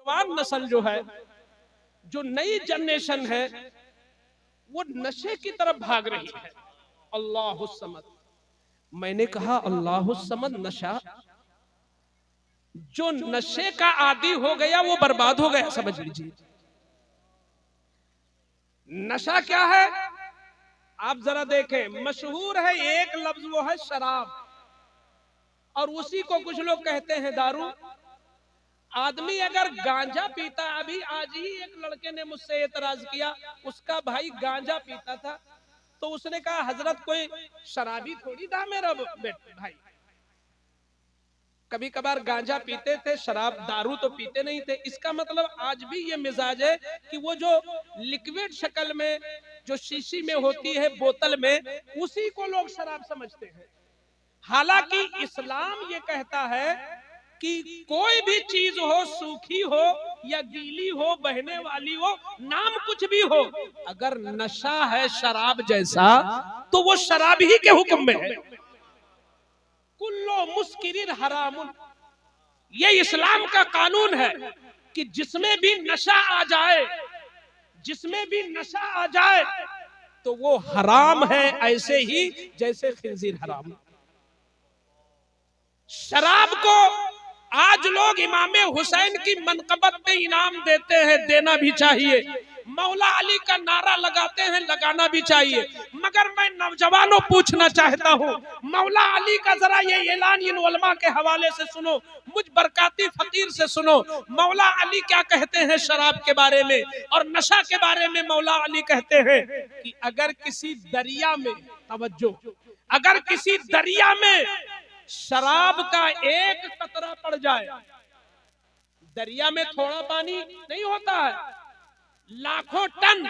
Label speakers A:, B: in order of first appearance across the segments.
A: नौजवान नस्ल जो है, जो नई जनरेशन है, वो नशे की तरफ भाग रही है। अल्लाहु समद। मैंने कहा अल्लाहु समद नशा, जो नशे का आदी हो गया वो बर्बाद हो गया, समझ लीजिए। नशा क्या है आप जरा देखें, मशहूर है एक लफ्ज, वो है शराब, और उसी को कुछ लोग कहते हैं दारू। आदमी अगर गांजा पीता, अभी आज ही एक लड़के ने मुझसे एतराज किया, उसका भाई गांजा पीता था, तो उसने कहा हजरत कोई शराबी थोड़ी था मेरा भाई, कभी कभार गांजा पीते थे, शराब दारू तो पीते नहीं थे। इसका मतलब आज भी ये मिजाज है कि वो जो लिक्विड शक्ल में जो शीशी में होती है, बोतल में, उसी को लोग शराब समझते हैं। हालांकि इस्लाम ये कहता है कि कोई भी चीज हो, सूखी हो या गीली हो, बहने वाली हो, नाम कुछ भी हो, अगर नशा है शराब जैसा, तो वो शराब ही के हुक्म में है। कुल्लो मुस्किरिन हरामुन, ये इस्लाम का कानून है कि जिसमें भी नशा आ जाए, जिसमें भी नशा आ जाए तो वो हराम है, ऐसे ही जैसे खिंजीर हराम। शराब को आज लोग इमाम हुसैन की मनकबत पे इनाम देते हैं, देना भी चाहिए। मौला अली का नारा लगाते हैं, लगाना भी चाहिए। मगर मैं नौजवानों पूछना चाहता हूँ, मौला अली का जरा ये ऐलान इन उलमा के हवाले से सुनो, मुझ बरकाती फकीर से सुनो। मौला अली क्या कहते हैं शराब के बारे में और नशा के बारे में? मौला अली कहते हैं कि अगर किसी दरिया में, तवज्जो, अगर किसी दरिया में शराब का एक कतरा पड़ जाए, दरिया में थोड़ा पानी नहीं होता है, लाखों टन,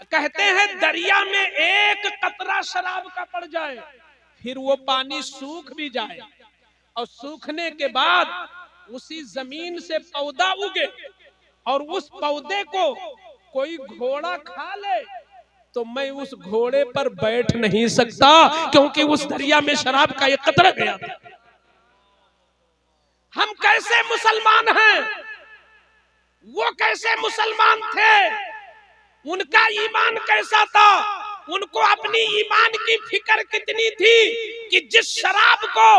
A: कहते हैं दरिया में एक कतरा शराब का पड़ जाए, फिर वो पानी सूख भी जाए, और सूखने के बाद उसी जमीन से पौधा उगे और उस पौधे को कोई घोड़ा खा ले, तो मैं उस घोड़े पर बैठ नहीं सकता, क्योंकि उस दरिया में शराब का एक कतरा गया था। हम कैसे मुसलमान हैं, वो कैसे मुसलमान थे, उनका ईमान कैसा था, उनको अपनी ईमान की फिक्र कितनी थी कि जिस शराब को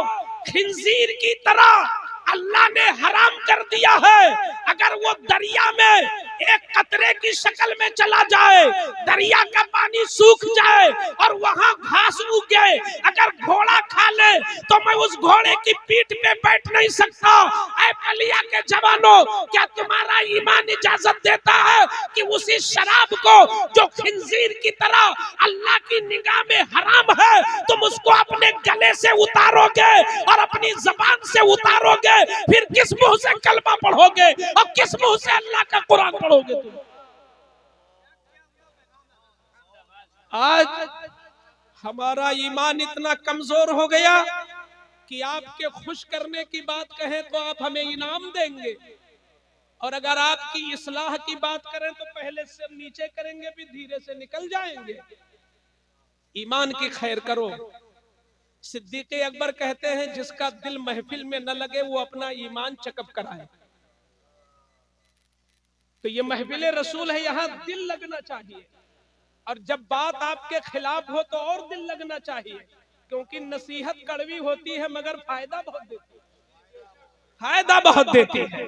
A: खिंजीर की तरह अल्लाह ने हराम कर दिया है, अगर वो दरिया में एक कतरे की शक्ल में चला जाए, दरिया का पानी सूख जाए और वहां घास उगे, अगर घोड़ा खा ले तो मैं उस घोड़े की पीठ पे बैठ नहीं सकता। ऐ बलिया के जवानों, क्या तुम्हारा ईमान इजाजत देता है कि उसी शराब को जो खिंजीर की तरह अल्लाह की निगाह में हराम है, तुम उसको अपने गले से उतारोगे और अपनी जबान से उतारोगे, फिर किस मुंह से कलमा पढ़ोगे और किस मुंह से अल्लाह का कुरान पढ़ोगे? तुम आज हमारा ईमान इतना कमजोर हो गया कि आपके खुश करने की बात कहें तो आप हमें इनाम देंगे, और अगर आपकी इस्लाह की बात करें तो पहले से नीचे करेंगे, भी धीरे से निकल जाएंगे। ईमान की खैर करो। सिद्दीक अकबर कहते हैं जिसका दिल महफिल में न लगे वो अपना ईमान चकप कराए। तो ये महफिल रसूल है, यहाँ दिल लगना चाहिए, और जब बात आपके खिलाफ हो तो और दिल लगना चाहिए, क्योंकि नसीहत कड़वी होती है मगर फायदा बहुत देती है, फायदा बहुत देती है।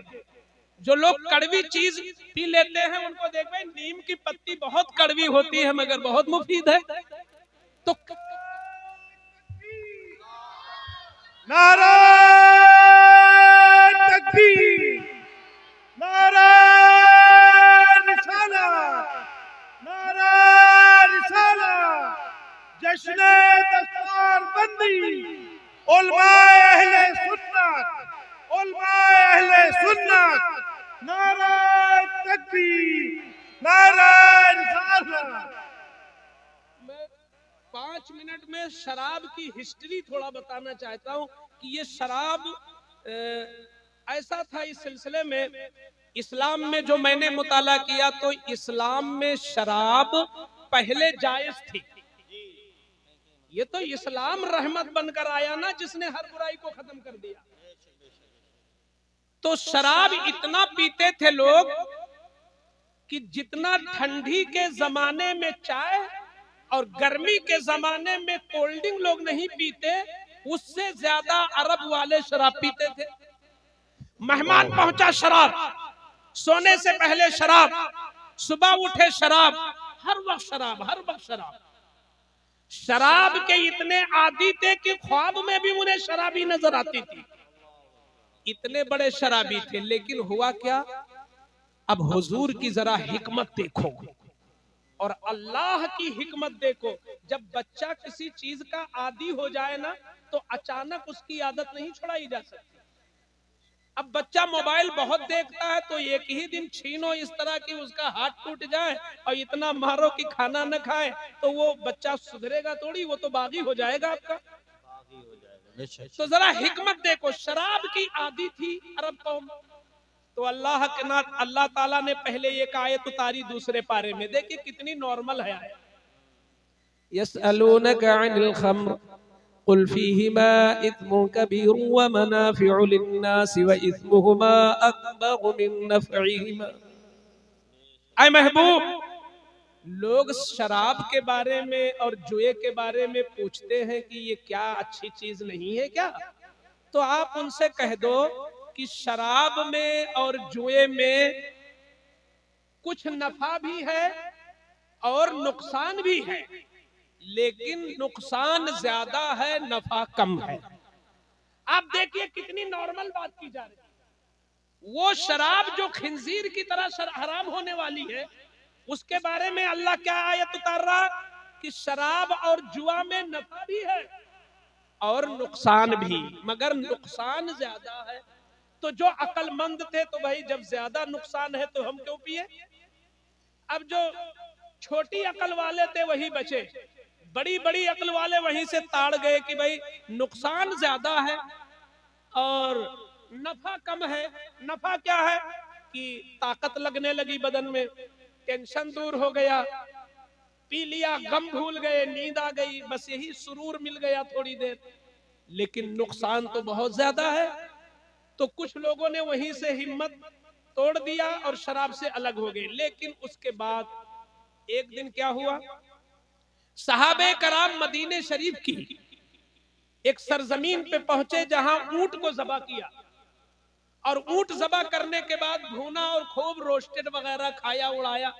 A: जो लोग कड़वी चीज पी लेते हैं उनको देख भाई, नीम की पत्ती बहुत कड़वी होती है मगर बहुत मुफीद है। तो
B: नारा तकबीर, नारा रिसालत, नारा रिसालत, जश्न दस्तरबंदी, उलमाए अहले सुन्नत, उलमाए अहले सुन्नत, नारा तकबीर, नारा रिसालत।
A: 5 मिनट में शराब की हिस्ट्री थोड़ा बताना चाहता हूं कि ये शराब ऐसा था। इस सिलसिले में इस्लाम में जो मैंने मुताला किया तो इस्लाम में शराब पहले जायज थी। ये तो इस्लाम रहमत बनकर आया ना, जिसने हर बुराई को खत्म कर दिया। तो शराब इतना पीते थे लोग कि जितना ठंडी के जमाने में चाय और गर्मी के जमाने में कोल्ड ड्रिंक लोग नहीं पीते, उससे ज्यादा अरब वाले शराब पीते थे। मेहमान पहुंचा शराब, सोने से पहले शराब, सुबह उठे शराब, हर वक्त शराब, हर वक्त शराब। शराब के इतने आदी थे कि ख्वाब में भी उन्हें शराबी नजर आती थी। इतने बड़े शराबी थे। लेकिन हुआ क्या, अब हुजूर की जरा हिकमत देखो और अल्लाह की हिकमत देखो। जब बच्चा किसी चीज का आदी हो जाए ना, तो अचानक उसकी आदत नहीं छुड़ाई जा सकती। अब बच्चा मोबाइल बहुत देखता है तो एक ही दिन छीनो इस तरह की उसका हाथ टूट जाए और इतना मारो कि खाना न खाए, तो वो बच्चा सुधरेगा थोड़ी, वो तो बागी हो जाएगा आपका। तो जरा हिकमत देखो, शराब की आदी थी अरब कौम। तो अल्लाह ताला ने पहले एक आयत उतारी दूसरे पारे में, देखिए कितनी नॉर्मल है आयत। यसअलूनका अनिल खम्र कुल फीहिमा इस्मुन कबीरुन व मनाफिउ लिन्नास व इस्मुहुमा अकबरु मिन नफ़इहिमा। ऐ महबूब, लोग शराब के बारे में और जुए के बारे में पूछते हैं कि ये क्या अच्छी चीज नहीं है क्या? तो आप उनसे कह दो कि शराब में और जुए में कुछ नफा भी है और नुकसान भी है, लेकिन नुकसान ज्यादा है, नफा कम है। आप देखिए कितनी नॉर्मल बात की जा रही है। वो शराब जो खिंजीर की तरह हराम होने वाली है, उसके बारे में अल्लाह क्या आयत उतार रहा कि शराब और जुआ में नफा भी है और नुकसान भी, मगर नुकसान ज्यादा है। तो जो अक्लमंद थे तो भाई जब ज्यादा नुकसान है तो हम क्यों पिए। अब जो छोटी अकल वाले थे वही बचे, बड़ी बड़ी अकल वाले वहीं से ताड़ गए कि भाई नुकसान ज्यादा है और नफा कम है। नफा क्या है कि ताकत लगने लगी बदन में, टेंशन दूर हो गया, पी लिया, गम भूल गए, नींद आ गई, बस यही सुरूर मिल गया थोड़ी देर। लेकिन नुकसान तो बहुत ज्यादा है। तो कुछ लोगों ने वहीं से हिम्मत तोड़ दिया और शराब से अलग हो गए। लेकिन उसके बाद एक दिन क्या हुआ, सहाबे कराम मदीने शरीफ की एक सरजमीन पे पहुंचे जहां ऊंट को ज़बह किया, और ऊंट ज़बह करने के बाद भूना और खूब रोस्टेड वगैरह खाया उड़ाया।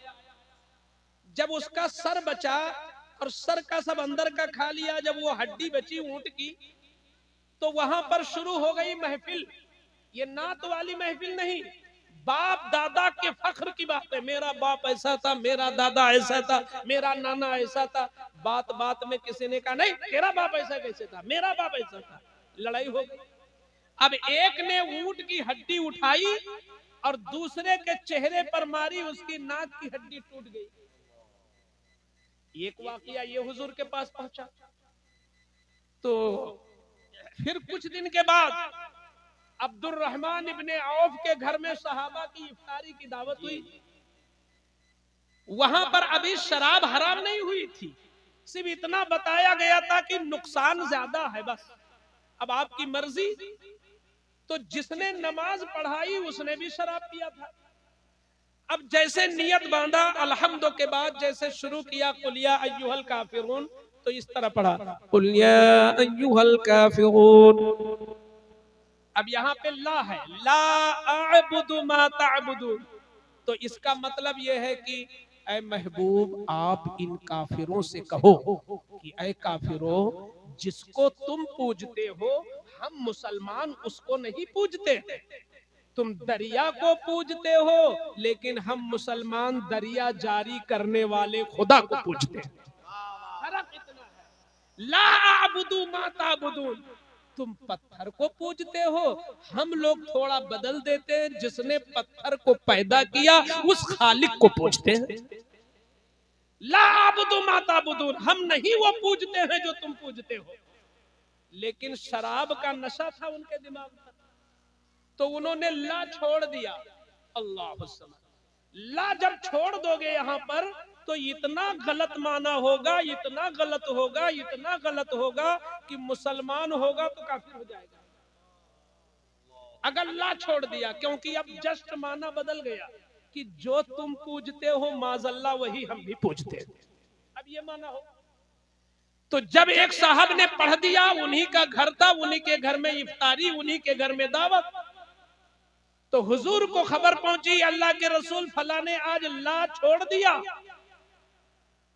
A: जब उसका सर बचा और सर का सब अंदर का खा लिया, जब वो हड्डी बची ऊंट की, तो वहां पर शुरू हो गई महफिल। ये नात वाली महफिल नहीं, बाप दादा के फख्र की बात है। मेरा बाप ऐसा था, मेरा दादा ऐसा था, मेरा नाना ऐसा था। बात बात में किसी ने कहा नहीं तेरा बाप ऐसा कैसे था, मेरा बाप ऐसा था, लड़ाई हो गई। अब एक ने ऊंट की हड्डी उठाई और दूसरे के चेहरे पर मारी, उसकी नाक की हड्डी टूट गई। एक वाकया ये हुजूर के पास पहुंचा। तो फिर कुछ दिन के बाद अब्दुर्रहमान इब्ने औफ के घर में सहाबा की इफ्तारी की दावत हुई। वहां पर अभी शराब हराम नहीं हुई थी, सिर्फ इतना बताया गया था कि नुकसान ज्यादा है, बस अब आपकी मर्जी। तो जिसने नमाज पढ़ाई उसने भी शराब पिया था। अब जैसे नियत बांधा, अल्हम्दु के बाद जैसे शुरू किया कुलिया अय्युहल काफिरून, तो इस तरह पढ़ा कुलिया अय्युहल काफिरून। अब यहाँ पे ला है, ला अअबुदु मा तअबुदून, तो इसका मतलब यह है कि ऐ महबूब आप इन काफिरों से कहो कि ऐ काफिरों, जिसको तुम पूजते हो हम मुसलमान उसको नहीं पूजते हैं। तुम दरिया को पूजते हो लेकिन हम मुसलमान दरिया जारी करने वाले खुदा को पूजते हैं। फर्क इतना है। ला अअबुदु मा तअबुदून, तुम पत्थर को पूजते हो, हम लोग थोड़ा बदल देते हैं, जिसने पत्थर को पैदा किया उस खालिक को पूजते हैं। ला अअबुदु मा तअबुदून, हम नहीं वो पूजते हैं जो तुम पूजते हो। लेकिन शराब का नशा था उनके दिमाग में, तो उन्होंने ला छोड़ दिया। अल्लाह ला जब छोड़ दोगे यहां पर तो इतना गलत माना होगा, इतना गलत होगा, इतना गलत होगा कि मुसलमान होगा तो काफिर हो जाएगा। अगर ला छोड़ दिया, क्योंकि अब जस्ट माना बदल गया कि जो तुम पूजते हो माजल्ला वही हम भी पूजते हैं, अब ये माना हो। तो जब एक साहब ने पढ़ दिया, उन्हीं का घर था, उन्हीं के घर में इफ्तारी, उन्हीं के घर में दावत, तो हुजूर को खबर पहुंची अल्लाह के रसूल फला ने आज ला छोड़ दिया।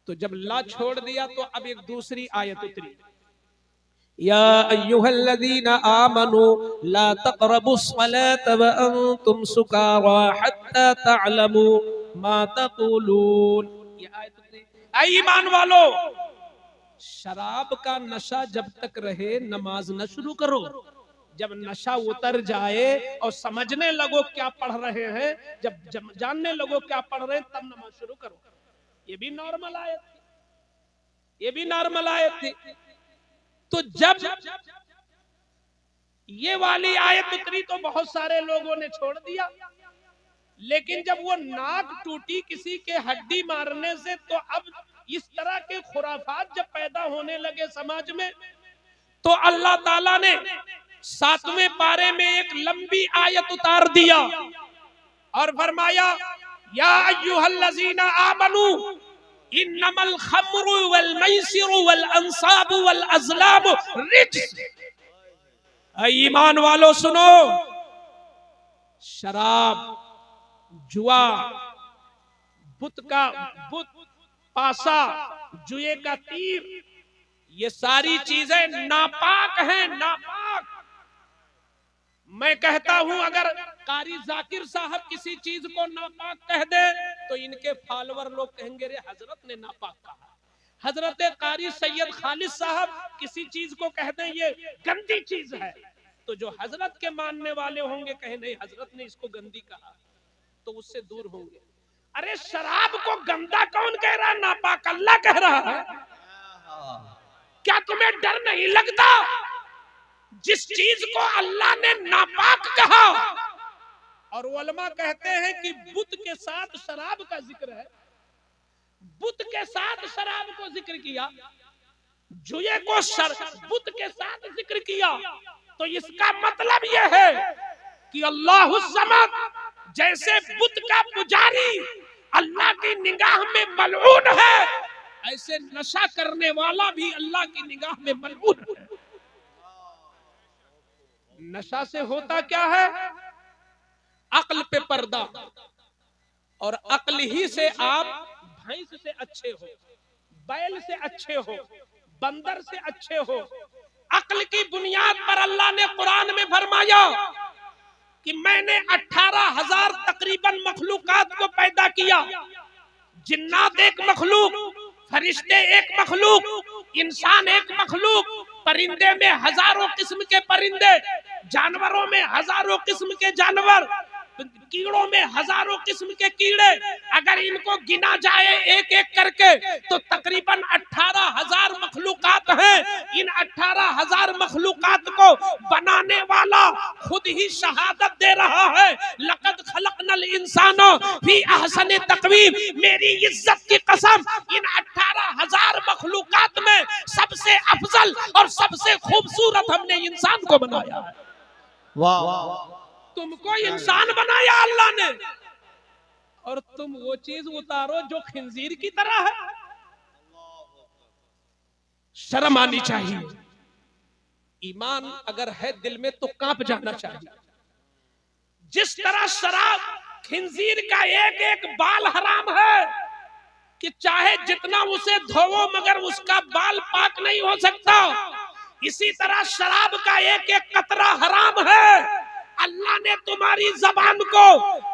A: तो जब ला छोड़ दिया तो अब एक दूसरी आयत उतरी, या अय्युहल्लज़ीना आमनू ला तक़रबुस्सलात व अंतुम सुकारा हत्ता तअलमू मा तक़ूलून। ये आयत उतरी, ऐ ईमान वालो, शराब का नशा जब तक रहे नमाज न शुरू करो, जब नशा उतर जाए और समझने लगो क्या पढ़ रहे हैं, जब जानने लगो क्या पढ़ रहे हैं, तब नमाज शुरू करो। ये भी नॉर्मल आयत थी, ये भी नॉर्मल आयत थी। तो जब ये वाली आयत उतरी तो बहुत सारे लोगों ने छोड़ दिया, लेकिन जब वो नाक टूटी किसी के हड्डी मारने से, तो अब इस तरह के खुराफात जब पैदा होने लगे समाज में, तो अल्लाह ताला ने 7वें पारे में एक लंबी आयत उतार दिया और फरमाया, या अय्युहल्लज़ीना आमनू इन्नमल खम्रु वल मैसिरु वल अंसाबु वल अज़लामु रिज्स। ईमान वालों सुनो, शराब, जुआ, बुत पासा, जुए का तीर, ये सारी चीजें नापाक हैं, नापाक। मैं कहता हूं अगर कारी जाकिर साहब किसी चीज को नापाक कह दे तो इनके फॉलोअर लोग कहेंगे रे हजरत ने नापाक कहा। हजरत कारी सैयद खालिद साहब किसी चीज को कह दें ये गंदी चीज है, तो जो हजरत के मानने वाले होंगे कहे नहीं हजरत ने इसको गंदी कहा, तो उससे दूर होंगे। अरे शराब को गंदा कौन कह रहा है? नापाक अल्लाह कह रहा है। क्या तुम्हें डर नहीं लगता? जिस चीज को अल्लाह ने नापाक कहा, और उलमा कहते हैं कि बुत के साथ शराब का जिक्र है, बुत के साथ शराब को जिक्र किया, जुए को बुत के साथ जिक्र किया, तो इसका मतलब यह है कि अल्लाहु समद जैसे बुत का पुजारी अल्लाह की निगाह में मलऊन है, ऐसे नशा करने वाला भी अल्लाह की निगाह में मलऊन है। नशा से होता क्या है? अक्ल पे पर्दा, और अक्ल ही से आप भैंस से अच्छे हो, बैल से अच्छे हो, बंदर से अच्छे हो। अक्ल की बुनियाद पर अल्लाह ने कुरान में फरमाया कि मैंने 18,000 तकरीबन मखलूकात को पैदा किया। जिन्नात एक मखलूक, फरिश्ते एक मखलूक, इंसान एक मखलूक, परिंदे में हजारों किस्म के परिंदे, जानवरों में हजारों किस्म के जानवर, कीड़ों में हजारों किस्म के कीड़े। अगर इनको गिना जाए एक एक करके तो तकरीबन 18,000 मखलूकात हैं। इन 18,000 मखलूकात को बनाने वाला खुद ही शहादत दे रहा है, लक़द खलक़नल इंसाना फी अहसनि तक़वीम। मेरी इज्जत की कसम, इन 18,000 मखलूकात में सबसे अफजल और सबसे खूबसूरत हमने इंसान को बनाया है। वाह, तुमको इंसान बनाया अल्लाह ने, और तुम वो चीज उतारो जो खिंजीर की तरह है। शर्म आनी चाहिए। ईमान अगर है दिल में तो कांप जाना चाहिए। जिस तरह शराब, खिंजीर का एक एक बाल हराम है कि चाहे जितना उसे धोवो मगर उसका बाल पाक नहीं हो सकता, इसी तरह शराब का एक एक कतरा हराम है। अल्लाह ने तुम्हारी जबान को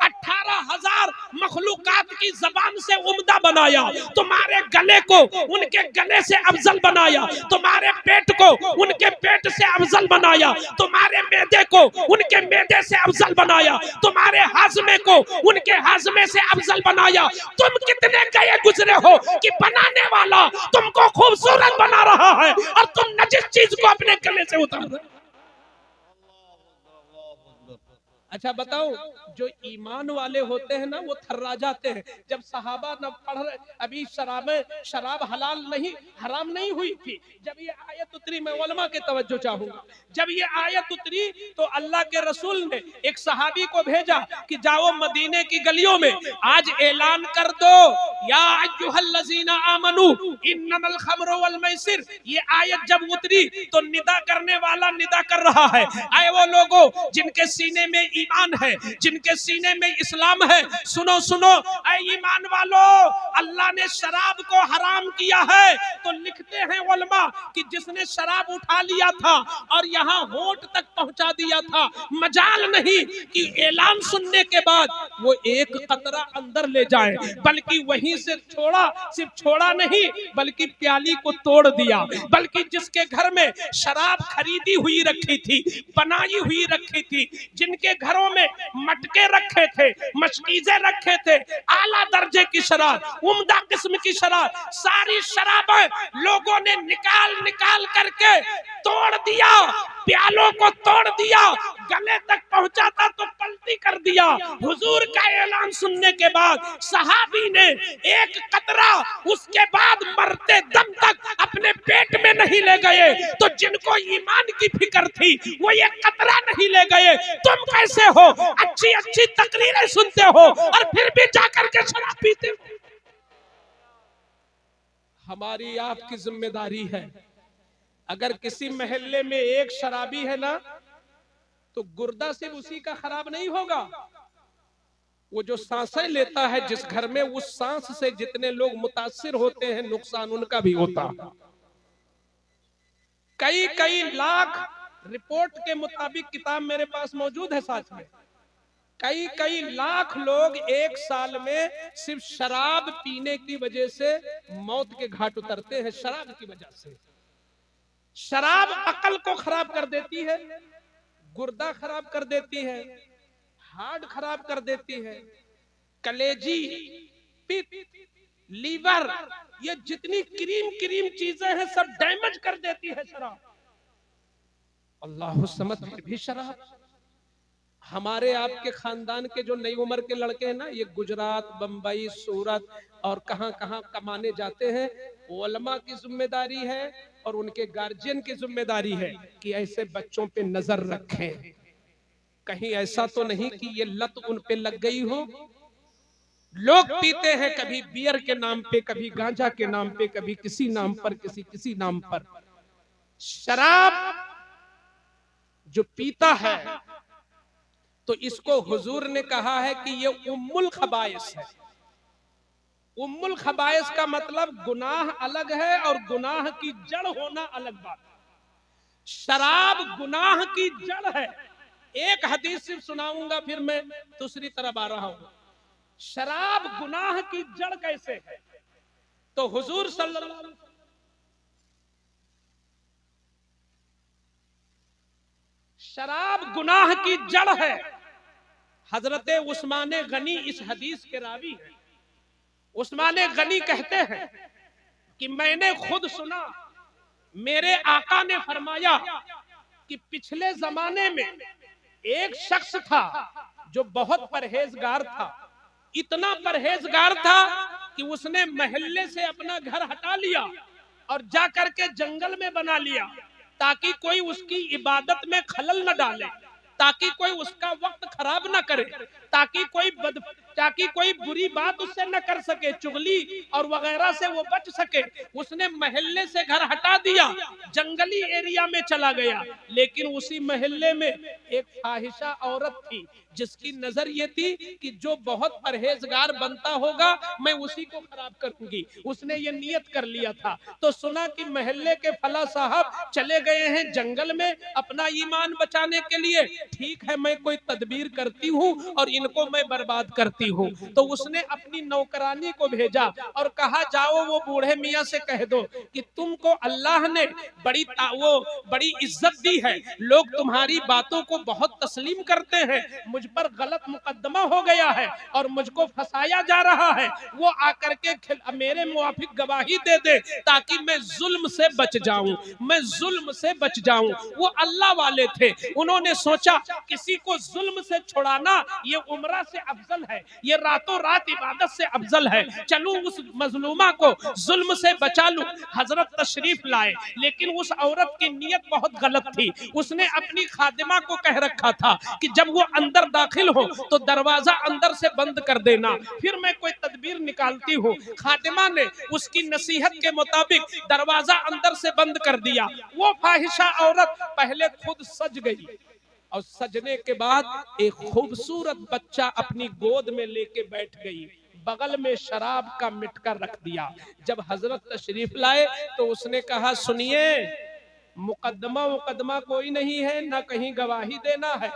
A: 18,000 मखलूकात की जबान से उम्दा बनाया, तुम्हारे गले को उनके गले से अफजल बनाया, तुम्हारे पेट को उनके पेट से अफजल बनाया, तुम्हारे मैदे को उनके मैदे से अफजल बनाया, तुम्हारे हाजमे को उनके हाजमे से अफजल बनाया। तुम कितने गए गुजरे हो कि बनाने वाला तुमको खूबसूरत बना रहा है और तुम नजिस चीज को अपने गले से उतार रहे हो। अच्छा बताओ, जो ईमान वाले होते हैं ना वो थर्रा जाते हैं। जब सहाबा न पढ़ रहे, अभी शराब हलाल नहीं हराम नहीं हुई थी, जब ये आयत उतरी, मैं उलमा के तवज्जो चाहूंगा, जब ये आयत उतरी तो अल्लाह के रसूल ने एक सहाबी को भेजा कि जाओ मदीने की गलियों में आज ऐलान कर दो, या अय्युहल्लज़ीना आमनू इन्नमल खम्रु वल मैसिर। ये आयत जब उतरी तो निदा करने वाला निदा कर रहा है, आए वो लोगों जिनके सीने में ईमान है, जिनके सीने में इस्लाम है, सुनो सुनो ऐ ईमान वालो, अल्लाह ने शराब को हराम किया है। तो लिखते हैं उलमा कि जिसने शराब उठा लिया था और यहाँ होंठ तक पहुंचा दिया था, मजाल नहीं कि ऐलान सुनने के बाद वो एक कतरा अंदर ले जाए, बल्कि वहीं से छोड़ा, सिर्फ छोड़ा नहीं बल्कि प्याली को तोड़ दिया। बल्कि जिसके घर में शराब खरीदी हुई रखी थी, बनाई हुई रखी थी, जिनके घरों में मटके रखे थे, मशकीज़े रखे थे, आला दर्जे की शराब, उम्दा किस्म की शराब, सारी शराबें लोगों ने निकाल निकाल करके तोड़ दिया, प्यालों को तोड़ दिया, गले तक पहुंचा था तो पलटी कर दिया। हुजूर का ऐलान सुनने के बाद सहाबी ने एक कतरा उसके बाद मरते दम तक अपने पेट में नहीं ले गए। तो जिनको ईमान की फिक्र थी वो ये कतरा नहीं ले गए। तुम कैसे हो, अच्छी अच्छी तकरीरें सुनते हो और फिर भी जाकर के शराब पीते हो। हमारी आपकी जिम्मेदारी है, अगर किसी मोहल्ले में एक शराबी है ना तो गुर्दा सिर्फ उसी का खराब नहीं होगा, वो जो सांसें लेता है जिस घर में, उस सांस से जितने लोग मुतासिर होते हैं नुकसान उनका भी होता है। कई कई लाख रिपोर्ट के मुताबिक, किताब मेरे पास मौजूद है साथ में, कई कई लाख लोग एक साल में सिर्फ शराब पीने की वजह से मौत के घाट उतरते हैं। शराब की वजह से शराब अकल को खराब कर देती है, गुर्दा खराब कर देती है, हार्ट खराब कर देती है, कलेजी, पित्त, लीवर, ये जितनी क्रीम क्रीम चीजें हैं सब डैमेज कर देती है शराब। अल्लाह समझ, फिर भी शराब। हमारे आपके खानदान के जो नई उम्र के लड़के हैं ना, ये गुजरात, बंबई, सूरत और कहां कहां कमाने जाते हैं। उलमा की जिम्मेदारी है और उनके गार्जियन की जिम्मेदारी है कि ऐसे बच्चों पे नजर रखें, कहीं ऐसा तो नहीं कि ये लत उन पे लग गई हो। लोग पीते हैं, कभी बियर के नाम पे, कभी गांजा के नाम पे, कभी किसी नाम पर, किसी नाम पर। शराब जो पीता है तो इसको हुजूर ने कहा है कि ये उम्मुल खबाइस है। उम्मुल खबाइस का मतलब गुनाह अलग है और गुनाह की जड़ होना अलग बात है। शराब गुनाह की जड़ है। एक हदीस सिर्फ सुनाऊंगा फिर मैं दूसरी तरफ आ रहा हूं। शराब गुनाह की जड़ कैसे है? तो हुजूर सल्लल्लाहु अलैहि वसल्लम, शराब गुनाह की जड़ है। हजरत उस्मान गनी इस हदीस के रावी हैं। उस्मान गनी कहते हैं कि मैंने खुद सुना, मेरे आका ने फरमाया कि पिछले जमाने में एक शख्स था जो बहुत परहेजगार था। इतना परहेजगार था कि उसने मोहल्ले से अपना घर हटा लिया और जाकर के जंगल में बना लिया, ताकि कोई उसकी इबादत में खलल न डाले, ताकि कोई उसका वक्त खराब न करे, ताकि कोई बुरी बात उससे न कर सके, चुगली और वगैरह से वो बच सके। उसने मोहल्ले से घर हटा दिया, जंगली एरिया में चला गया। लेकिन उसी मोहल्ले में एक फाहिशा औरत थी जिसकी नजर ये थी कि जो बहुत परहेजगार बनता होगा मैं उसी को खराब करूंगी। उसने ये नियत कर लिया था। तो सुना कि मोहल्ले के फला साहब चले गए हैं जंगल में अपना ईमान बचाने के लिए। ठीक है, मैं कोई तदबीर करती हूँ और इनको मैं बर्बाद करती सकती हूँ। तो उसने अपनी नौकरानी को भेजा और कहा जाओ वो बूढ़े मियाँ से कह दो कि तुमको अल्लाह ने बड़ी इज्जत दी है, लोग तुम्हारी बातों को बहुत तस्लीम करते हैं, मुझ पर गलत मुकदमा हो गया है और मुझको फंसाया जा रहा है, वो आकर के मेरे मुआफिक गवाही दे दे ताकि मैं जुल्म से बच जाऊं, मैं जुल्म से बच जाऊं। वो अल्लाह वाले थे, उन्होंने सोचा किसी को जुल्म से छुड़ाना ये उम्रा से अफजल है, ये रातों रात इबादत से अफजल है, चलूं उस मजलूमा को जुल्म से बचा लूं। हजरत तशरीफ लाए, लेकिन उस औरत की नीयत बहुत गलत थी। उसने अपनी खादिमा को कह रखा था कि जब वो अंदर दाखिल हो तो दरवाजा अंदर से बंद कर देना, फिर मैं कोई तदबीर निकालती हूँ। खादिमा ने उसकी नसीहत के मुताबिक दरवाजा अंदर से बंद कर दिया। वो फाहिशा औरत पहले खुद सज गई और सजने के बाद एक खूबसूरत बच्चा अपनी गोद में लेके बैठ गई, बगल में शराब का मिटका रख दिया। जब हजरत तशरीफ लाए तो उसने कहा सुनिए, मुकदमा कोई नहीं है, ना कहीं गवाही देना है,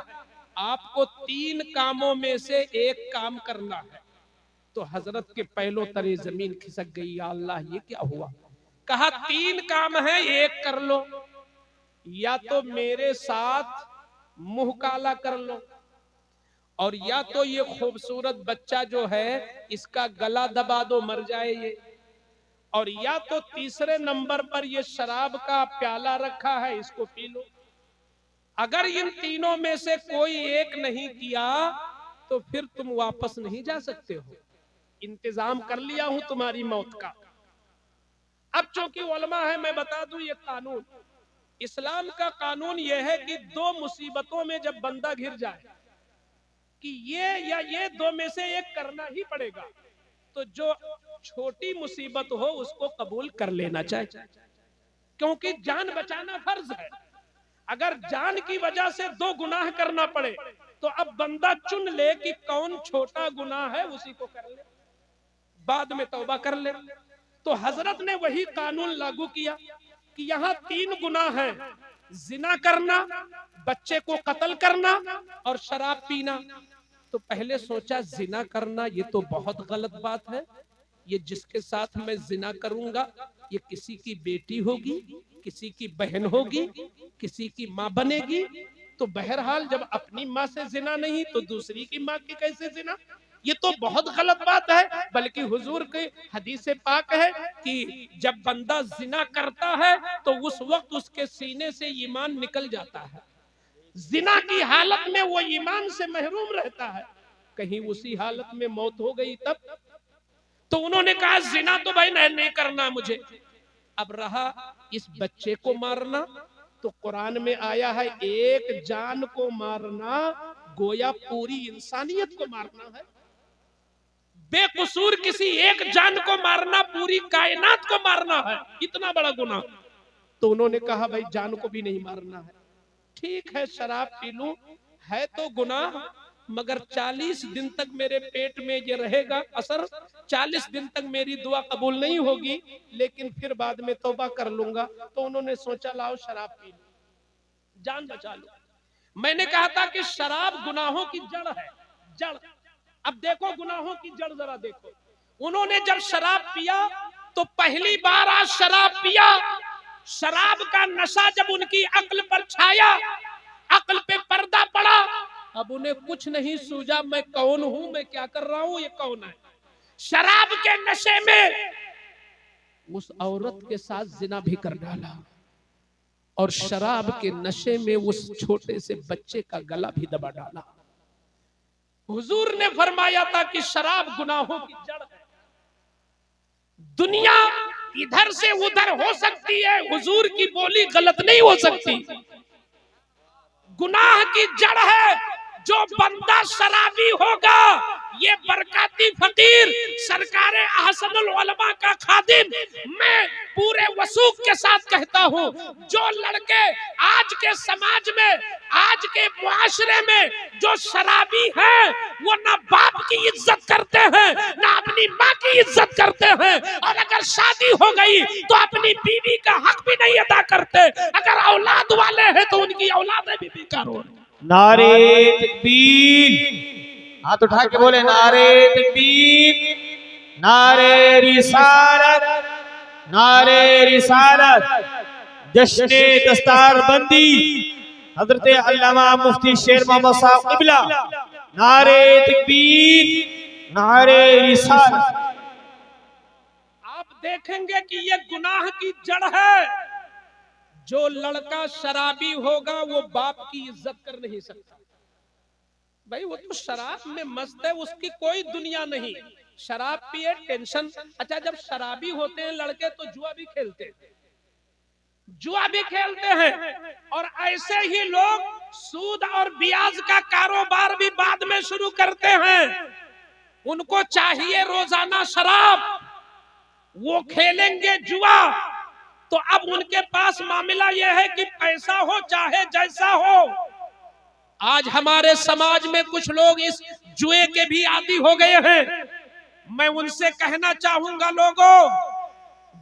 A: आपको 3 कामों में से एक काम करना है। तो हजरत के पहलों तले जमीन खिसक गई, या अल्लाह ये क्या हुआ। कहा 3 काम है, एक कर लो, या तो मेरे साथ मुंह काला कर लो, और या तो ये खूबसूरत बच्चा जो है इसका गला दबा दो, मर जाए ये, और या तो तीसरे नंबर पर ये शराब का प्याला रखा है, इसको पी लो। अगर इन तीनों में से कोई एक नहीं किया तो फिर तुम वापस नहीं जा सकते हो, इंतजाम कर लिया हूं तुम्हारी मौत का। अब चूंकि उलमा है, मैं बता दूं ये कानून, इस्लाम का कानून यह है कि 2 मुसीबतों में जब बंदा घिर जाए कि ये या ये 2 में से एक करना ही पड़ेगा, तो जो छोटी मुसीबत हो उसको कबूल कर लेना चाहिए, क्योंकि जान बचाना फर्ज है। अगर जान की वजह से 2 गुनाह करना पड़े तो अब बंदा चुन ले कि कौन छोटा गुनाह है, उसी को कर ले, बाद में तौबा कर ले। तो हजरत ने वही कानून लागू किया कि यहाँ 3 गुनाह हैं, जिना करना, बच्चे को कत्ल करना और शराब पीना। तो पहले सोचा जिना करना ये तो बहुत गलत बात है, ये जिसके साथ मैं जिना करूंगा ये किसी की बेटी होगी, किसी की बहन होगी, किसी की माँ बनेगी। तो बहरहाल जब अपनी माँ से जिना नहीं तो दूसरी की माँ की कैसे जिना, ये तो बहुत गलत बात है। बल्कि हुजूर के हदीस पाक है कि जब बंदा जिना करता है तो उस वक्त उसके सीने से ईमान निकल जाता है, जिना की हालत में वो ईमान से महरूम रहता है। कहीं उसी हालत में मौत हो गई तब। तो उन्होंने कहा जिना तो भाई नहीं करना मुझे। अब रहा इस बच्चे को मारना, तो कुरान में आया है एक जान को मारना गोया पूरी इंसानियत को मारना है। बेकसूर किसी एक जान को मारना पूरी कायनात को मारना है, इतना बड़ा गुनाह। तो उन्होंने कहा भाई जान को भी नहीं मारना है, ठीक है शराब पी लूं, है तो गुनाह, मगर 40 दिन तक मेरे पेट में ये रहेगा असर, 40 दिन तक मेरी दुआ कबूल नहीं होगी, लेकिन फिर बाद में तौबा कर लूंगा। तो उन्होंने सोचा लाओ शराब पी लो, जान बचा लो। मैंने कहा था कि शराब गुनाहों की जड़ है, जड़। अब देखो गुनाहों की जड़ जरा देखो। उन्होंने जब शराब पिया तो पहली बार आज शराब पिया, शराब का नशा जब उनकी अक्ल पर छाया, अक्ल पे पर्दा पड़ा, अब उन्हें कुछ नहीं सूझा मैं कौन हूं, मैं क्या कर रहा हूं, ये कौन है। शराब के नशे में उस औरत के साथ जिना भी कर डाला और शराब के नशे में उस छोटे से बच्चे का गला भी दबा डाला। हुजूर ने फरमाया था कि शराब गुनाहों की जड़ है, दुनिया इधर से उधर हो सकती है, हुजूर की बोली गलत नहीं हो सकती। गुनाह की जड़ है, जो बंदा शराबी होगा, ये बरकाती फकीर सरकारे अहसनुल उलमा का खादिम, मैं पूरे वसूख के साथ कहता हूँ, जो लड़के आज के समाज में, आज के मुआशरे में जो शराबी हैं, वो ना बाप की इज्जत करते हैं, ना अपनी माँ की इज्जत करते हैं, और अगर शादी हो गई तो अपनी बीवी का हक भी नहीं अदा करते। अगर औलाद वाले हैं तो उनकी औलादें भी बेकार हो।
C: नारे तकबीर, हाथ उठा के बोले नारे तकबीर, नारे रिसालत, नारे रिसालत। जश्ने दस्तारबंदी हजरत अल्लामा मुफ्ती शेर मोहम्मद साहब क़िबला, नारे तकबीर, नारे रिसालत।
A: आप देखेंगे कि ये गुनाह की जड़ है। जो लड़का शराबी होगा वो बाप की इज्जत कर नहीं सकता। भाई वो तो शराब में मस्त है, उसकी कोई दुनिया नहीं। शराब पिए टेंशन। अच्छा, जब शराबी होते हैं लड़के तो जुआ भी खेलते हैं, जुआ भी खेलते हैं। और ऐसे ही लोग सूद और ब्याज का कारोबार भी बाद में शुरू करते हैं। उनको चाहिए रोजाना शराब, वो खेलेंगे जुआ। तो अब उनके पास मामला यह है कि पैसा हो चाहे जैसा हो। आज हमारे समाज में कुछ लोग इस जुए के भी आदी हो गए हैं। मैं उनसे कहना चाहूंगा, लोगों,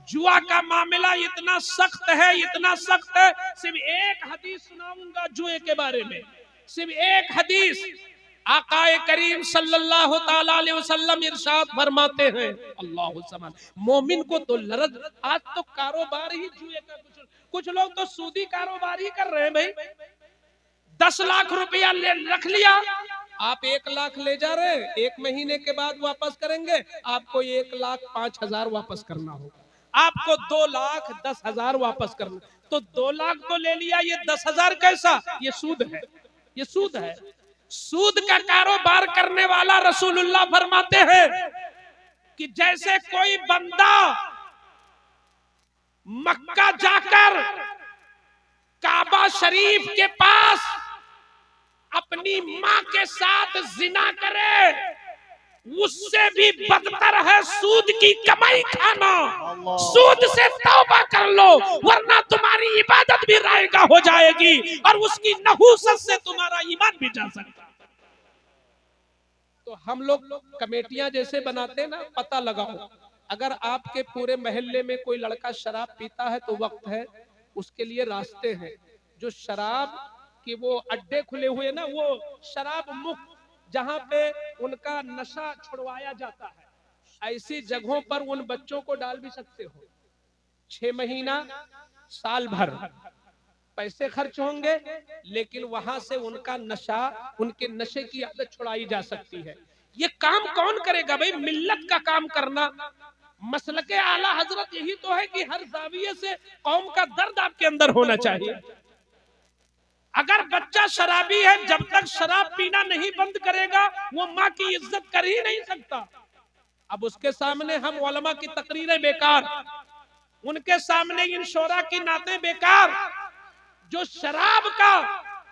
A: जुआ का मामला इतना सख्त है, इतना सख्त है। सिर्फ एक हदीस सुनाऊंगा जुए के बारे में, सिर्फ एक हदीस। आकाए करीम सल्लल्लाहु ताला अलैहि वसल्लम इरशाद फरमाते हैं, अल्लाहु समान, मोमिन को तो लरज। आज तो कारोबार ही जुए का, कुछ लोग तो सूदी कारोबार ही कर रहे हैं। भाई 10 लाख रुपया ले रख लिया, आप 1 लाख ले जा रहे हैं, 1 महीने के बाद वापस करेंगे। आपको 1,05,000 वापस करना होगा, आपको 2,10,000 वापस करना। तो 2 लाख तो ले लिया, ये 10,000 कैसा? ये सूद है, ये सूद है। सूद का कारोबार करने वाला रसूलुल्लाह फरमाते हैं कि जैसे कोई बंदा मक्का जाकर काबा शरीफ के पास अपनी मां के साथ जिना करे, उससे भी बदतर है सूद की कमाई खाना। सूद से तौबा कर लो, वरना तुम्हारी इबादत भी रायगा हो जाएगी और उसकी नहूसत से तुम्हारा ईमान भी जा सकता है। तो हम लोग कमेटियां जैसे बनाते हैं ना, पता लगाओ। अगर आपके पूरे मोहल्ले में कोई लड़का शराब पीता है तो वक्त है, उसके लिए रास्ते हैं। जो शराब कि वो अड्डे खुले हुए ना, वो शराब मुक्त, जहां पे उनका नशा छुड़वाया जाता है, ऐसी जगहों पर उन बच्चों को डाल भी सकते हो। 6 महीना, साल भर पैसे खर्च होंगे, लेकिन वहां से उनका नशा, उनके नशे की आदत छुड़ाई जा सकती है। ये काम कौन करेगा भाई? मिल्लत का काम करना। मसलके आला हजरत यही तो है कि हर जाविये से कौम का दर्द आपके अंदर होना चाहिए। अगर बच्चा शराबी है, जब तक शराब पीना नहीं बंद करेगा वो माँ की इज्जत कर ही नहीं सकता। अब उसके सामने हम उलमा की तकरीरें बेकार, उनके सामने इन शोरा की नातें बेकार। जो शराब का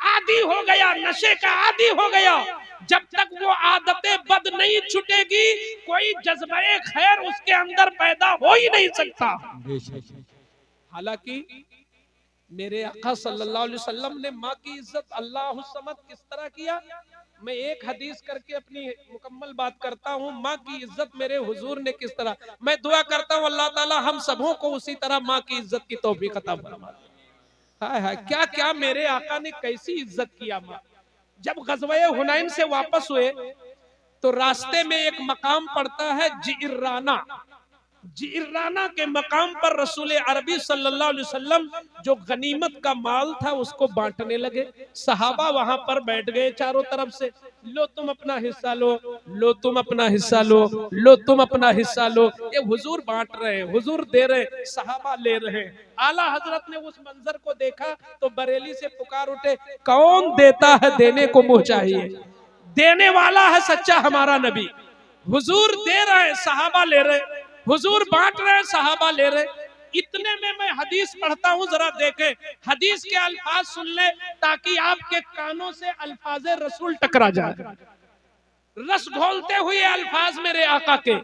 A: आदी हो गया, नशे का आदी हो गया, जब तक वो आदतें बद नहीं छूटेगी, कोई जज्बे खैर उसके अंदर पैदा हो ही नहीं सकता। हालांकि मेरे आका सल्लल्लाहु अलैहि वसल्लम ने माँ की इज्जत अल्लाहु समद किस तरह किया, मैं एक हदीस करके अपनी मुकम्मल बात करता हूँ। माँ की इज्जत मेरे हुजूर ने किस तरह, मैं दुआ करता हूँ अल्लाह ताला हम सबों को उसी तरह माँ की इज्जत की तौफीक अता फरमाए। हाय हाय, क्या क्या मेरे आका ने कैसी इज्जत किया माँ। जब गज़वे हुनैन से वापस हुए तो रास्ते में एक मकाम पड़ता है जिइर्राना। जिइर्राना के मकाम पर रसूल अरबी सल्लल्लाहु अलैहि वसल्लम जो गनीमत का माल था उसको बांटने लगे। सहाबा वहां पर बैठ गए चारों तरफ से, लो तुम अपना हिस्सा लो, लो तुम अपना हिस्सा लो, लो तुम अपना हिस्सा लो। ये हुजूर बांट रहे हैं, हुजूर दे रहे, सहाबा ले रहे हैं। आला हजरत ने उस मंजर को देखा तो बरेली से पुकार उठे, कौन देता है? देने को मुंह चाहिए। देने वाला है सच्चा हमारा नबी। हुजूर दे रहे, सहाबा ले रहे, हुजूर बांट रहे, सहाबा ले रहे। इतने में मैं हदीस पढ़ता हूँ, जरा देखें हदीस के अल्फाज सुन ले ताकि आपके कानों से अल्फाज रसूल टकरा जाए। रस घोलते हुए अल्फाज मेरे आका के।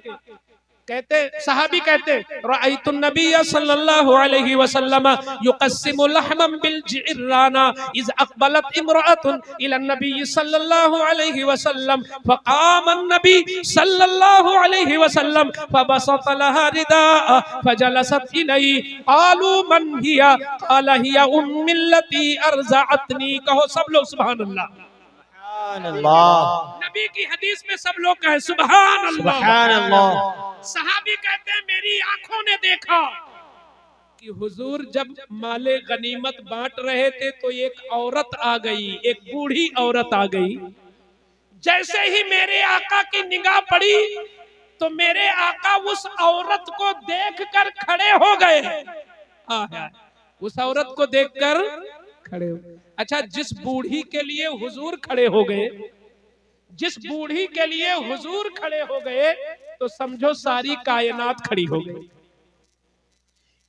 A: कहते सहाबी कहते, रअयतुन नबिय्य सल्लल्लाहु अलैहि वसल्लम युक़स्सिमु लहमन बिल जिइर्राना इज़ अक़बलत इम्रअतुन इला नबिय्य सल्लल्लाहु अलैहि वसल्लम फ़क़ाम अन्नबी सल्लल्लाहु अलैहि वसल्लम फ़बसत लहा रिदाअ फ़जलसत इलैहि क़ालू मन हिया क़ाल हिया उम्मी लती अर्ज़अतनी। कहो सब लोग सुभान अल्लाह। नबी की हदीस में सब लोग कहे सुभान अल्लाह। सहाबी कहते हैं मेरी आंखों ने देखा कि हुजूर जब माले गनीमत बांट रहे थे तो एक औरत आ गई, एक बूढ़ी औरत आ गई। जैसे ही मेरे आका की निगाह पड़ी तो मेरे आका उस औरत को देखकर खड़े हो गए। उस औरत को देखकर खड़े हो। अच्छा, जिस बूढ़ी के लिए हुजूर खड़े हो गए, जिस बूढ़ी के लिए हुजूर खड़े हो गए, तो समझो सारी कायनात खड़ी हो गई।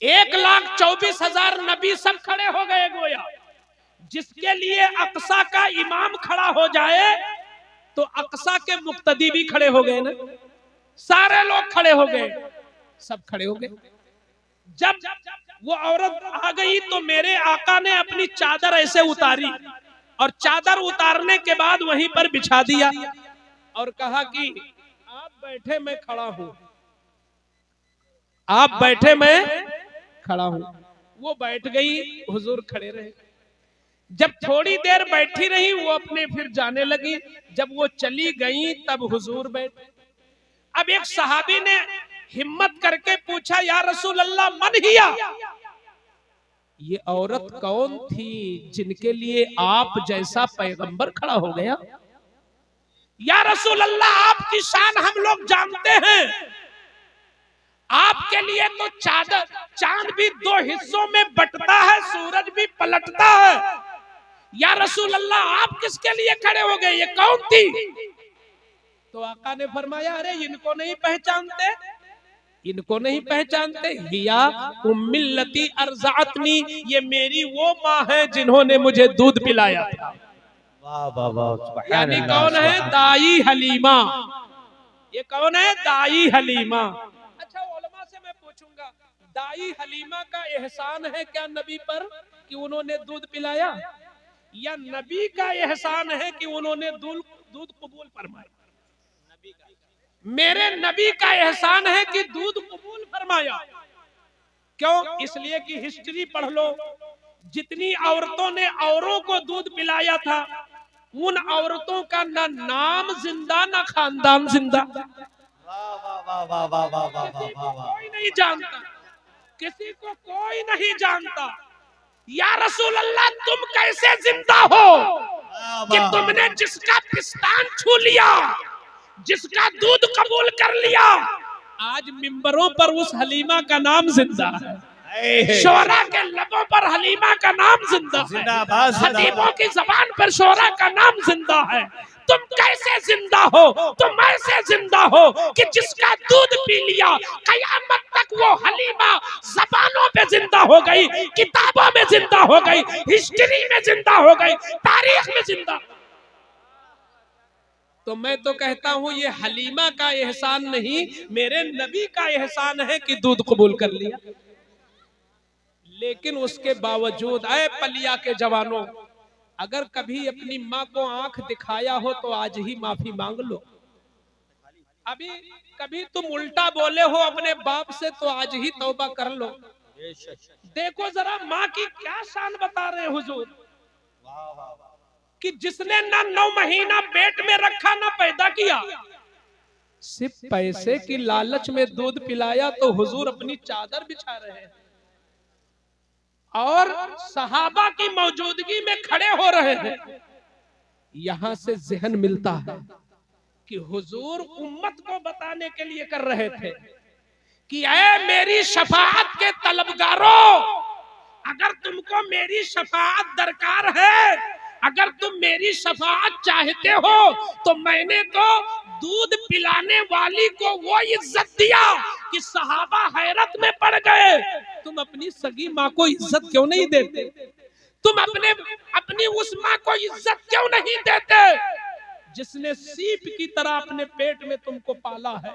A: 1,24,000 नबी सब खड़े हो गए गोया। जिसके लिए अक्सा का इमाम खड़ा हो जाए तो अक्सा के मुक्तदी भी खड़े हो गए ना, सारे लोग खड़े हो गए, सब खड़े हो गए। जब वो औरत आ गई तो मेरे आका ने अपनी चादर ऐसे उतारी और चादर उतारने के बाद वहीं पर बिछा दिया और कहा कि आप बैठे मैं खड़ा हूं, आप बैठे मैं खड़ा हूं। वो बैठ गई, हुजूर खड़े रहे। जब थोड़ी देर बैठी रही वो अपने फिर जाने लगी। जब वो चली गई तब हुजूर बैठे। अब एक सहाबी ने हिम्मत करके पूछा, या रसूल अल्लाह मन हिया, ये औरत कौन थी जिनके लिए आप जैसा पैगंबर खड़ा हो गया? या रसूल अल्लाह आपकी शान हम लोग जानते हैं, आपके लिए तो चांद भी 2 हिस्सों में बंटता है, सूरज भी पलटता है। या रसूल अल्लाह आप किसके लिए खड़े हो गए, ये कौन थी? तो आका ने फरमाया, अरे इनको नहीं पहचानते, इनको नहीं पहचानते, हिया उम्मिल्लती अर्ज़अतनी, ये मेरी वो माँ है जिन्होंने मुझे दूध पिलाया था।
C: वाह वाह वाह।
A: यानी कौन है? दाई हलीमा। ये कौन है? दाई हलीमा। अच्छा, उलमा से मैं पूछूंगा, दाई हलीमा का एहसान है क्या नबी पर कि उन्होंने दूध पिलाया, या नबी का एहसान है कि उन्होंने दूध कबूल फरमाया? मेरे नबी का एहसान है कि दूध कबूल फरमाया। क्यों? इसलिए कि हिस्ट्री पढ़ लो, जितनी औरतों ने औरों को दूध पिलाया था उन औरतों का ना नाम जिंदा ना खानदान जिंदा। कोई नहीं जानता, किसी को कोई नहीं जानता। या रसूल अल्लाह तुम कैसे जिंदा हो कि तुमने जिसका पिस्तान छू लिया, जिसका दूध कबूल कर लिया, आज मिंबरों पर उस हलीमा का नाम जिंदा है, शोरा के लबों पर हलीमा का नाम जिंदा है, खतीबों की जबान पर शोरा का नाम जिंदा है। तुम कैसे जिंदा हो? तुम ऐसे जिंदा हो कि जिसका दूध पी लिया, कयामत तक वो हलीमा जबानों पे जिंदा हो गई, किताबों में जिंदा हो गई, हिस्ट्री में जिंदा हो गई, तारीख में जिंदा। तो मैं तो कहता हूं ये हलीमा का एहसान नहीं, मेरे नबी का एहसान है कि दूध कबूल कर लिया। लेकिन उसके बावजूद, ऐ पलिया के जवानों, अगर कभी अपनी माँ को आंख दिखाया हो तो आज ही माफी मांग लो। अभी कभी तुम उल्टा बोले हो अपने बाप से तो आज ही तौबा कर लो। देखो जरा माँ की क्या शान बता रहे हुजूर, कि जिसने ना 9 महीना पेट में रखा ना पैदा किया, सिर्फ पैसे की लालच में दूध पिलाया तो हुजूर अपनी चादर बिछा रहे हैं और सहाबा की मौजूदगी में खड़े हो रहे हैं। यहां से ज़हन मिलता है कि हुजूर उम्मत को बताने के लिए कर रहे थे कि ऐ मेरी शफाअत के तलबगारों, अगर तुमको मेरी शफाअत दरकार है, अगर तुम मेरी शफाअत चाहते हो, तो मैंने तो दूध पिलाने वाली को वो इज्जत दिया कि सहाबा हैरत में पड़ गए। तुम अपनी सगी माँ को इज्जत क्यों नहीं देते? तुम अपनी उस माँ को इज्जत क्यों नहीं देते जिसने सीप की तरह अपने पेट में तुमको पाला है,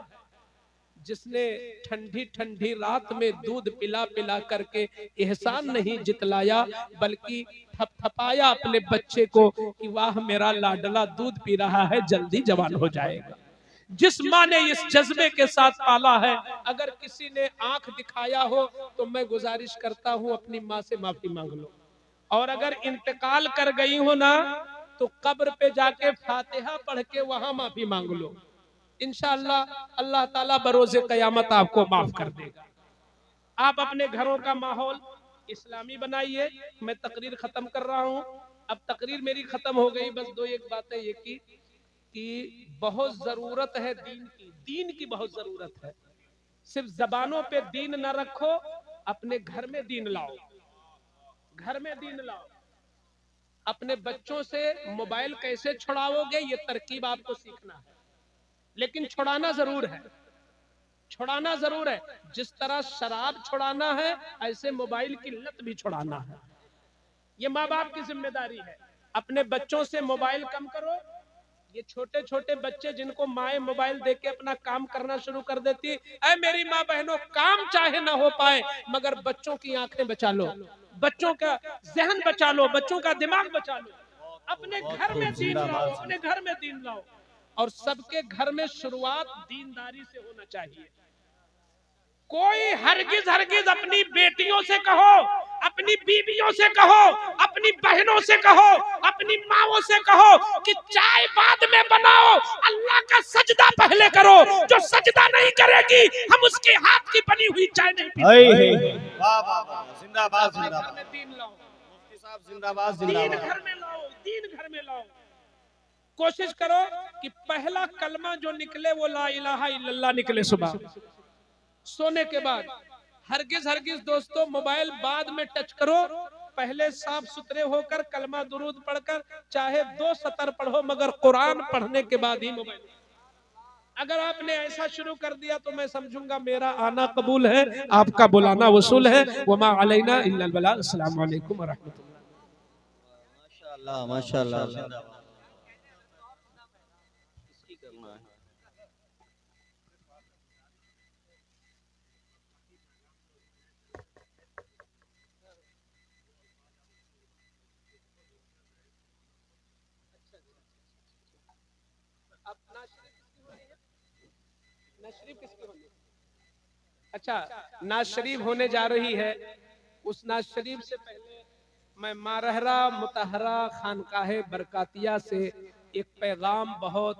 A: जिसने ठंडी ठंडी रात में दूध पिला पिला करके एहसान नहीं जितलाया बल्कि थपथपाया अपने बच्चे को कि वाह मेरा लाडला दूध पी रहा है, जल्दी जवान हो जाएगा। जिस माँ ने इस जज्बे के साथ पाला है, अगर किसी ने आंख दिखाया हो तो मैं गुजारिश करता हूँ अपनी माँ से माफी मांग लो। और अगर इंतकाल कर गई हो ना तो कब्र पे जाके फातिहा पढ़ के वहां माफी मांग लो, इंशाअल्लाह अल्लाह ताला बरोज़े क़यामत आपको माफ कर देगा। आप अपने घरों का माहौल इस्लामी बनाइए। मैं तकरीर खत्म कर रहा हूँ, अब तकरीर मेरी खत्म हो गई, बस दो एक बातें ये की कि बहुत जरूरत है दीन की बहुत जरूरत है। सिर्फ जबानों पे दीन न रखो, अपने घर में दीन लाओ, घर में दीन लाओ। अपने बच्चों से मोबाइल कैसे छुड़ाओगे ये तरकीब आपको सीखना है, लेकिन छुड़ाना जरूर है, छुड़ाना जरूर है। जिस तरह शराब छुड़ाना है ऐसे मोबाइल की लत भी छुड़ाना है। ये माँ बाप की जिम्मेदारी है। अपने बच्चों से मोबाइल कम करो। ये छोटे छोटे बच्चे जिनको माए मोबाइल देके अपना काम करना शुरू कर देती है, मेरी माँ बहनों, काम चाहे ना हो पाए मगर बच्चों की आंखें बचा लो, बच्चों का जहन बचा लो, बच्चों का दिमाग बचा लो। अपने घर में दीन लाओ, अपने घर में दीन लाओ। और सबके घर में शुरुआत दीनदारी से होना चाहिए। कोई हरगिज हरगिज अपनी बेटियों से कहो, अपनी बीवियों से कहो, अपनी बहनों से कहो, अपनी माओं से कहो कि चाय बाद में बनाओ, अल्लाह का सजदा पहले करो। जो सजदा नहीं करेगी हम उसके हाथ की बनी हुई चाय नहीं पीते।
C: वाह वाह वाह, जिंदाबाद जिंदाबाद।
A: घर में दीन लाओ,
C: मुफ्ती साहब जिंदाबाद
A: दीन
C: जिंदाबाद।
A: घर में लाओ, दीन घर में लाओ। कोशिश करो कि पहला कलमा जो निकले वो ला इलाहा इल्लल्लाह निकले सुबह सोने के बाद। हरगिज हरगिज दोस्तों मोबाइल बाद में टच करो, पहले साफ सुथरे होकर कलमा दुरूद पढ़कर चाहे 2 सतर पढ़ो मगर कुरान पढ़ने के बाद ही मोबाइल। अगर आपने ऐसा शुरू कर दिया तो मैं समझूंगा मेरा आना कबूल है, आपका बुलाना वसूल है। वमा अलैना इल्लल बलाग। अस्सलाम वालेकुम व रहमतुल्लाह।
C: माशाअल्लाह माशाअल्लाह जिंदाबाद। इसकी करना है।
A: अच्छा, नाज शरीफ होने जा रही है। उस नाज शरीफ से पहले मैं मारहरा मुतहरा खानकाहे बरकातिया से एक पैगाम बहुत